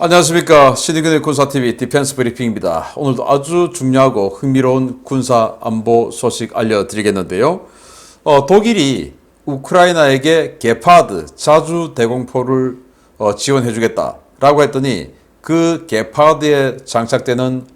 안녕하십니까. 신의근의 군사TV 디펜스 브리핑입니다. 오늘도 아주 중요하고 흥미로운 군사 안보 소식 알려드리겠는데요. 독일이 우크라이나에게 게파드 자주 대공포를 지원해주겠다라고 했더니 그 게파드에 장착되는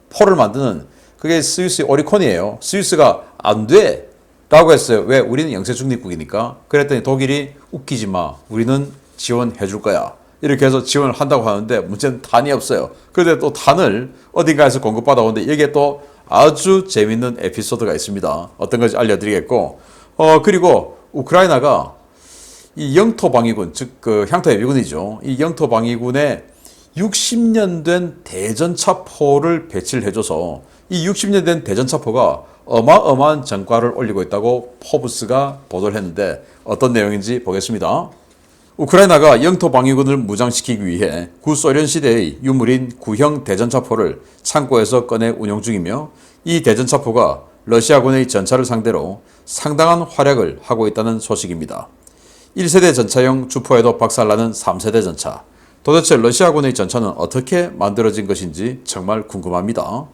포를 만드는 그게 스위스 오리콘이에요. 스위스가 안 돼! 라고 했어요. 왜? 우리는 영세중립국이니까. 그랬더니 독일이 웃기지 마. 우리는 지원해 줄 거야. 이렇게 해서 지원을 한다고 하는데 문제는 탄이 없어요. 그런데 또 탄을 어딘가에서 공급받아 오는데 여기에 또 아주 재밌는 에피소드가 있습니다. 어떤 건지 알려드리겠고, 그리고 우크라이나가 이 영토방위군, 즉 그 향토예비군이죠. 이 영토방위군에 60년 된 대전차포를 배치를 해줘서 이 60년 된 대전차포가 어마어마한 전과를 올리고 있다고 포브스가 보도를 했는데 어떤 내용인지 보겠습니다. 우크라이나가 영토방위군을 무장시키기 위해 구소련 시대의 유물인 구형 대전차포를 창고에서 꺼내 운용 중이며 이 대전차포가 러시아군의 전차를 상대로 상당한 활약을 하고 있다는 소식입니다. 1세대 전차용 주포에도 박살나는 3세대 전차. 도대체 러시아군의 전차는 어떻게 만들어진 것인지 정말 궁금합니다.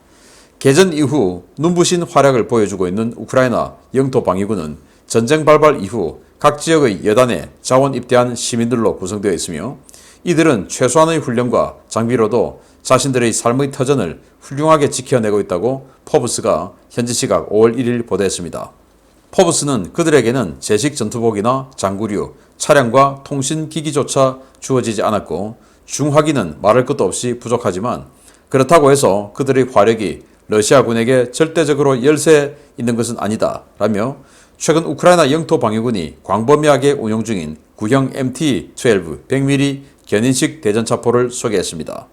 개전 이후 눈부신 활약을 보여주고 있는 우크라이나 영토방위군은 전쟁 발발 이후 각 지역의 여단에 자원 입대한 시민들로 구성되어 있으며 이들은 최소한의 훈련과 장비로도 자신들의 삶의 터전을 훌륭하게 지켜내고 있다고 포브스가 현지 시각 5월 1일 보도했습니다. 포브스는 그들에게는 제식 전투복이나 장구류, 차량과 통신기기조차 주어지지 않았고 중화기는 말할 것도 없이 부족하지만 그렇다고 해서 그들의 화력이 러시아군에게 절대적으로 열세 있는 것은 아니다 라며 최근 우크라이나 영토방위군이 광범위하게 운용 중인 구형 MT-12 100mm 견인식 대전차포를 소개했습니다.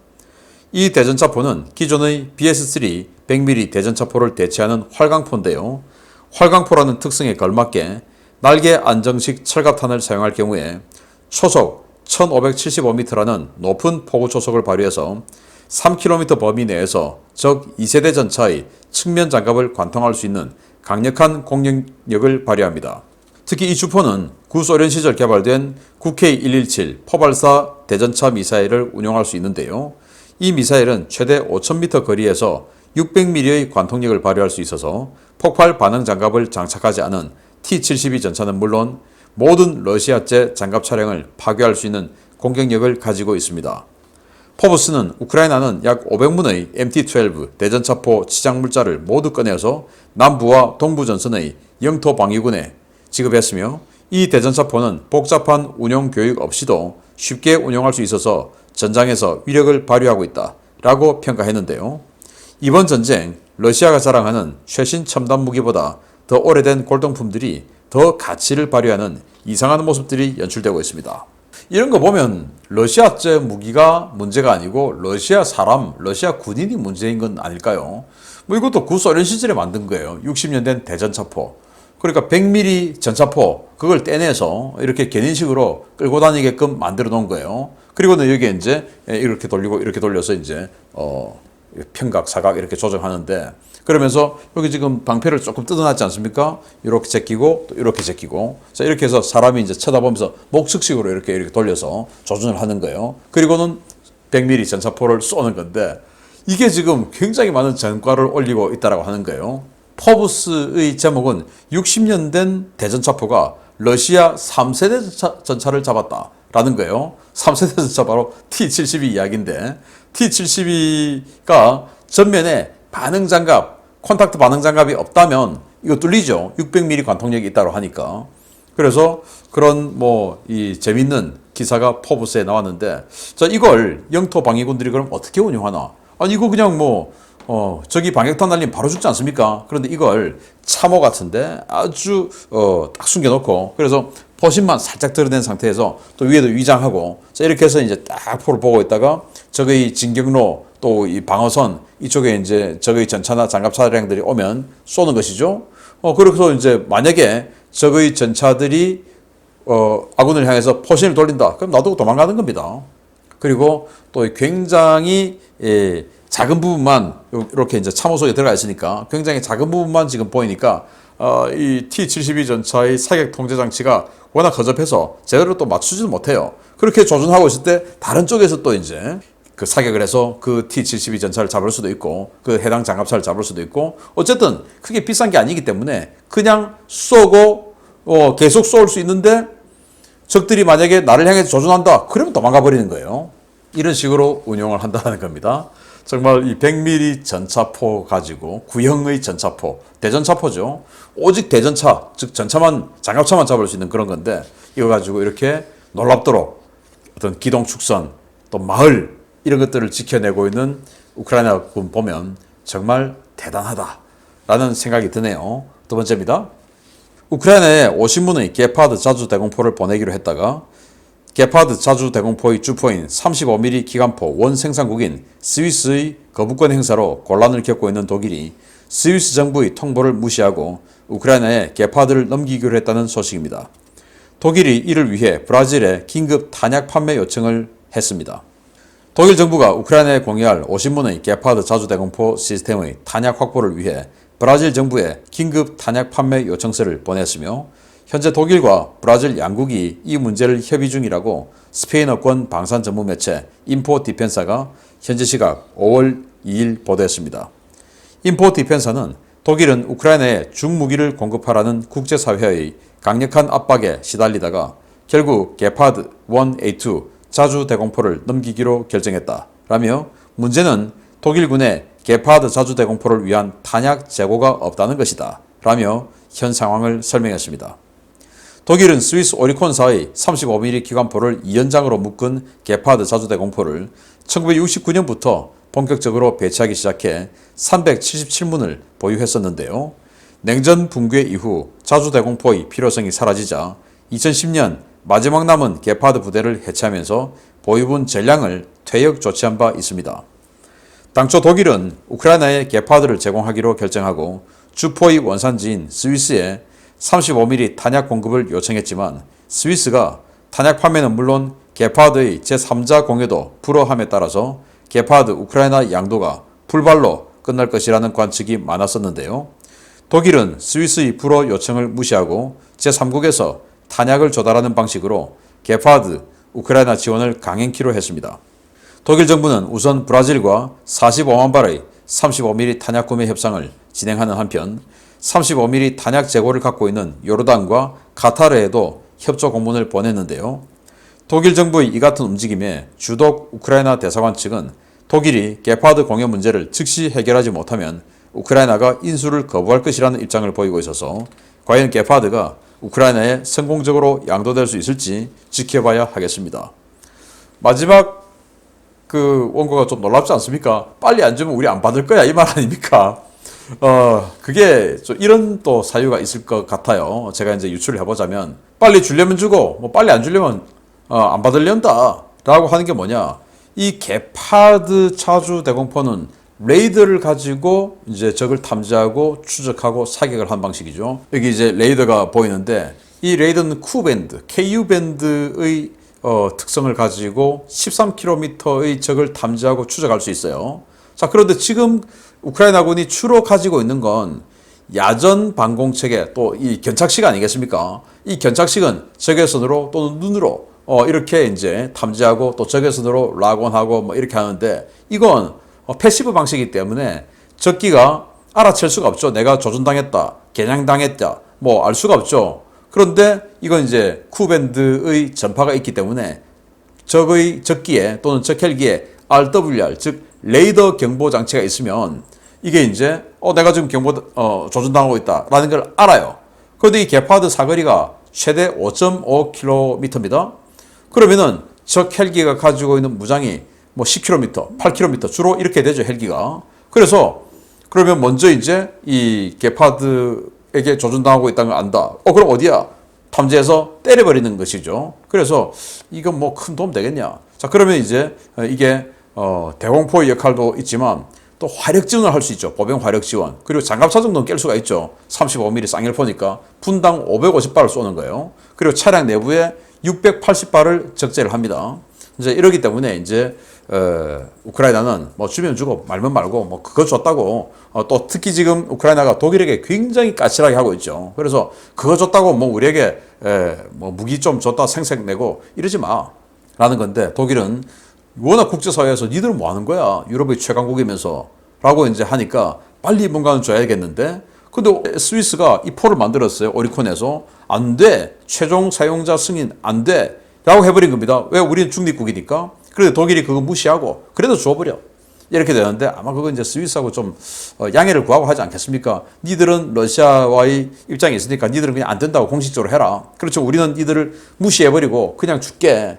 이 대전차포는 기존의 BS-3 100mm 대전차포를 대체하는 활강포인데요. 활강포라는 특성에 걸맞게 날개 안정식 철갑탄을 사용할 경우에 초속 1575m라는 높은 포구 초속을 발휘해서 3km 범위 내에서 적 2세대 전차의 측면 장갑을 관통할 수 있는 강력한 공격력을 발휘합니다. 특히 이 주포는 구소련 시절 개발된 9K117 포발사 대전차 미사일을 운용할 수 있는데요. 이 미사일은 최대 5000m 거리에서 600mm의 관통력을 발휘할 수 있어서 폭발 반응 장갑을 장착하지 않은 T-72 전차는 물론 모든 러시아제 장갑 차량을 파괴할 수 있는 공격력을 가지고 있습니다. 포브스는 우크라이나는 약 500문의 MT-12 대전차포 치장물자를 모두 꺼내서 남부와 동부 전선의 영토 방위군에 지급했으며 이 대전차포는 복잡한 운용 교육 없이도 쉽게 운용할 수 있어서 전장에서 위력을 발휘하고 있다라고 평가했는데요. 이번 전쟁 러시아가 자랑하는 최신 첨단 무기보다 더 오래된 골동품들이 더 가치를 발휘하는 이상한 모습들이 연출되고 있습니다. 이런 거 보면 러시아제 무기가 문제가 아니고 러시아 사람, 러시아 군인이 문제인 건 아닐까요? 뭐 이것도 구소련 시절에 만든 거예요. 60년 된 대전차포. 그러니까 100mm 전차포 그걸 떼내서 이렇게 견인식으로 끌고 다니게끔 만들어 놓은 거예요. 그리고는 여기에 이제 이렇게 돌리고 이렇게 돌려서 이제 평각, 사각 이렇게 조정하는데 그러면서 여기 지금 방패를 조금 뜯어놨지 않습니까? 이렇게 제끼고 또 이렇게 제끼고 자 이렇게 해서 사람이 이제 쳐다보면서 목측식으로 이렇게 돌려서 조준을 하는 거예요. 그리고는 100mm 전차포를 쏘는 건데 이게 지금 굉장히 많은 전과를 올리고 있다라고 하는 거예요. 포브스의 제목은 60년 된 대전차포가 러시아 3세대 전차를 잡았다라는 거예요. 3세대 전차 바로 T-72 이야기인데 T-72가 전면에 반응장갑, 콘탁트 반응장갑이 없다면 이거 뚫리죠. 600mm 관통력이 있다고 하니까. 그래서 그런 이 재밌는 기사가 포브스에 나왔는데 자 이걸 영토 방위군들이 그럼 어떻게 운영하나? 아니 이거 그냥 저기 방역탄 날리면 바로 죽지 않습니까? 그런데 이걸 참호 같은데 아주 딱 숨겨놓고 그래서 포신만 살짝 드러낸 상태에서 또 위에도 위장하고 자 이렇게 해서 이제 딱 포를 보고 있다가 적의 진격로 또 이 방어선 이쪽에 이제 적의 전차나 장갑 차량들이 오면 쏘는 것이죠. 그래서 이제 만약에 적의 전차들이 아군을 향해서 포신을 돌린다. 그럼 놔두고 도망가는 겁니다. 그리고 또 굉장히 작은 부분만 이렇게 이제 참호 속에 들어가 있으니까 굉장히 작은 부분만 지금 보이니까 이 T-72 전차의 사격 통제 장치가 워낙 허접해서 제대로 또 맞추지도 못해요. 그렇게 조준하고 있을 때 다른 쪽에서 또 이제 그 사격을 해서 그 T-72 전차를 잡을 수도 있고 그 해당 장갑차를 잡을 수도 있고 어쨌든 크게 비싼 게 아니기 때문에 그냥 쏘고 계속 쏠 수 있는데 적들이 만약에 나를 향해서 조준한다 그러면 도망가 버리는 거예요. 이런 식으로 운용을 한다는 겁니다. 정말 이 100mm 전차포 가지고 구형의 전차포, 대전차포죠. 오직 대전차, 즉 전차만, 장갑차만 잡을 수 있는 그런 건데 이거 가지고 이렇게 놀랍도록 어떤 기동 축선, 또 마을 이런 것들을 지켜내고 있는 우크라이나 군 보면 정말 대단하다라는 생각이 드네요. 두 번째입니다. 우크라이나에 50문의 게파드 자주 대공포를 보내기로 했다가 게파드 자주 대공포의 주포인 35mm 기관포 원 생산국인 스위스의 거부권 행사로 곤란을 겪고 있는 독일이 스위스 정부의 통보를 무시하고 우크라이나에 게파드를 넘기기로 했다는 소식입니다. 독일이 이를 위해 브라질에 긴급 탄약 판매 요청을 했습니다. 독일 정부가 우크라이나에 공유할 50문의 게파드 자주 대공포 시스템의 탄약 확보를 위해 브라질 정부에 긴급 탄약 판매 요청서를 보냈으며 현재 독일과 브라질 양국이 이 문제를 협의 중이라고 스페인어권 방산 전문 매체 인포 디펜사가 현지 시각 5월 2일 보도했습니다. 인포 디펜사는 독일은 우크라이나에 중무기를 공급하라는 국제사회의 강력한 압박에 시달리다가 결국 게파드 1A2 자주 대공포를 넘기기로 결정했다라며 문제는 독일군의 게파드 자주 대공포를 위한 탄약 재고가 없다는 것이다 라며 현 상황을 설명했습니다. 독일은 스위스 오리콘사의 35mm 기관포를 2연장으로 묶은 게파드 자주 대공포를 1969년부터 본격적으로 배치하기 시작해 377문을 보유했었는데요. 냉전 붕괴 이후 자주 대공포의 필요성이 사라지자 2010년 마지막 남은 게파드 부대를 해체하면서 보유분 전량을 퇴역 조치한 바 있습니다. 당초 독일은 우크라이나에 게파드를 제공하기로 결정하고 주포의 원산지인 스위스에 35mm 탄약 공급을 요청했지만 스위스가 탄약 판매는 물론 게파드의 제3자 공여도 불허함에 따라서 게파드 우크라이나 양도가 불발로 끝날 것이라는 관측이 많았었는데요. 독일은 스위스의 불허 요청을 무시하고 제3국에서 탄약을 조달하는 방식으로 게파드 우크라이나 지원을 강행키로 했습니다. 독일 정부는 우선 브라질과 45만 발의 35mm 탄약 구매 협상을 진행하는 한편 35mm 탄약 재고를 갖고 있는 요르단과 카타르에도 협조 공문을 보냈는데요. 독일 정부의 이 같은 움직임에 주독 우크라이나 대사관 측은 독일이 게파드 공여 문제를 즉시 해결하지 못하면 우크라이나가 인수를 거부할 것이라는 입장을 보이고 있어서 과연 게파드가 우크라이나에 성공적으로 양도될 수 있을지 지켜봐야 하겠습니다. 마지막 그 원고가 좀 놀랍지 않습니까? 빨리 안 주면 우리 안 받을 거야 이 말 아닙니까? 그게 좀 이런 또 사유가 있을 것 같아요. 제가 이제 유추를 해보자면 빨리 주려면 주고 뭐 빨리 안 주려면 안 받으려다 라고 하는 게 뭐냐? 이 게파드 자주 대공포는 레이더를 가지고 이제 적을 탐지하고 추적하고 사격을 한 방식이죠. 여기 이제 레이더가 보이는데 이 레이더는 Q밴드, KU밴드의 특성을 가지고 13km의 적을 탐지하고 추적할 수 있어요. 자, 그런데 지금 우크라이나군이 주로 가지고 있는 건 야전 방공체계 또 이 견착식 아니겠습니까? 이 견착식은 적외선으로 또는 눈으로 이렇게 이제 탐지하고 또 적외선으로 락온하고 뭐 이렇게 하는데 이건 패시브 방식이기 때문에 적기가 알아챌 수가 없죠. 내가 조준당했다, 겨냥당했다, 뭐 알 수가 없죠. 그런데 이건 이제 Q밴드의 전파가 있기 때문에 적기에 또는 적 헬기에 RWR 즉 레이더 경보 장치가 있으면 이게 이제 내가 지금 조준당하고 있다라는 걸 알아요. 그런데 이 게파드 사거리가 최대 5.5km입니다. 그러면은 적 헬기가 가지고 있는 무장이 뭐 10km, 8km 주로 이렇게 되죠, 헬기가. 그래서 그러면 먼저 이제 이 게파드에게 조준당하고 있다는 걸 안다. 그럼 어디야? 탐지해서 때려버리는 것이죠. 그래서 이건 뭐 큰 도움 되겠냐? 자, 그러면 이제 이게 대공포의 역할도 있지만 또 화력 지원을 할 수 있죠. 보병 화력 지원. 그리고 장갑차 정도는 깰 수가 있죠. 35mm 쌍열포니까 분당 550발을 쏘는 거예요. 그리고 차량 내부에 680발을 적재를 합니다. 이제 이러기 때문에 이제 우크라이나는 뭐 주면 주고 말면 말고 뭐 그거 줬다고 또 특히 지금 우크라이나가 독일에게 굉장히 까칠하게 하고 있죠. 그래서 그거 줬다고 뭐 우리에게 뭐 무기 좀 줬다 생색내고 이러지 마라는 건데 독일은 워낙 국제사회에서 니들은 뭐 하는 거야? 유럽의 최강국이면서 라고 이제 하니까 빨리 뭔가는 줘야겠는데 근데 스위스가 이 포를 만들었어요. 오리콘에서. 안 돼. 최종 사용자 승인 안 돼. 라고 해버린 겁니다. 왜? 우리는 중립국이니까. 그래도 독일이 그거 무시하고 그래도 줘버려. 이렇게 되는데 아마 그거 이제 스위스하고 좀 양해를 구하고 하지 않겠습니까? 니들은 러시아와의 입장이 있으니까 니들은 그냥 안 된다고 공식적으로 해라. 그렇죠. 우리는 니들을 무시해버리고 그냥 줄게.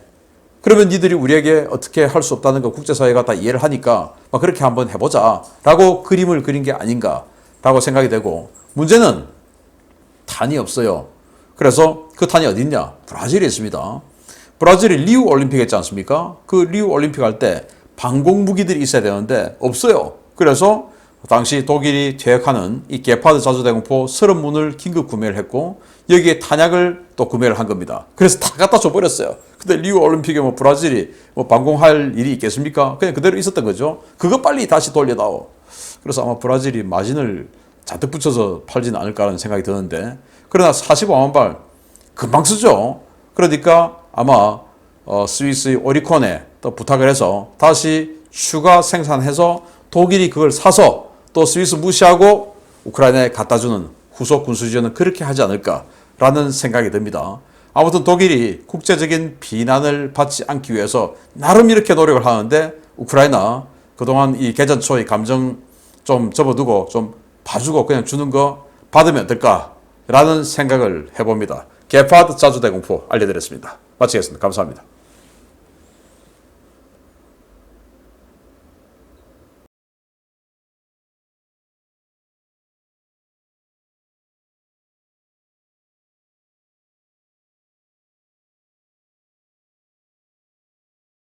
그러면 니들이 우리에게 어떻게 할 수 없다는 거 국제사회가 다 이해를 하니까 막 그렇게 한번 해보자 라고 그림을 그린 게 아닌가 라고 생각이 되고 문제는 탄이 없어요. 그래서 그 탄이 어디 있냐? 브라질에 있습니다. 브라질이 리우 올림픽 했지 않습니까? 그 리우 올림픽 할 때 방공무기들이 있어야 되는데 없어요. 그래서 당시 독일이 퇴역하는 이 게파드 자주대공포 30문을 긴급 구매를 했고 여기에 탄약을 또 구매를 한 겁니다. 그래서 다 갖다 줘버렸어요. 근데 리우 올림픽에 뭐 브라질이 뭐 방공할 일이 있겠습니까? 그냥 그대로 있었던 거죠. 그거 빨리 다시 돌려다오. 그래서 아마 브라질이 마진을 잔뜩 붙여서 팔지는 않을까라는 생각이 드는데 그러나 45만 발 금방 쓰죠. 그러니까 아마 스위스의 오리콘에 또 부탁을 해서 다시 추가 생산해서 독일이 그걸 사서 또 스위스 무시하고 우크라이나에 갖다 주는 후속 군수 지원은 그렇게 하지 않을까라는 생각이 듭니다. 아무튼 독일이 국제적인 비난을 받지 않기 위해서 나름 이렇게 노력을 하는데 우크라이나 그동안 이 개전 초의 감정 좀 접어두고 좀 봐주고 그냥 주는 거 받으면 어떨까라는 생각을 해봅니다. 게파드 자주대공포 알려드렸습니다. 마치겠습니다. 감사합니다.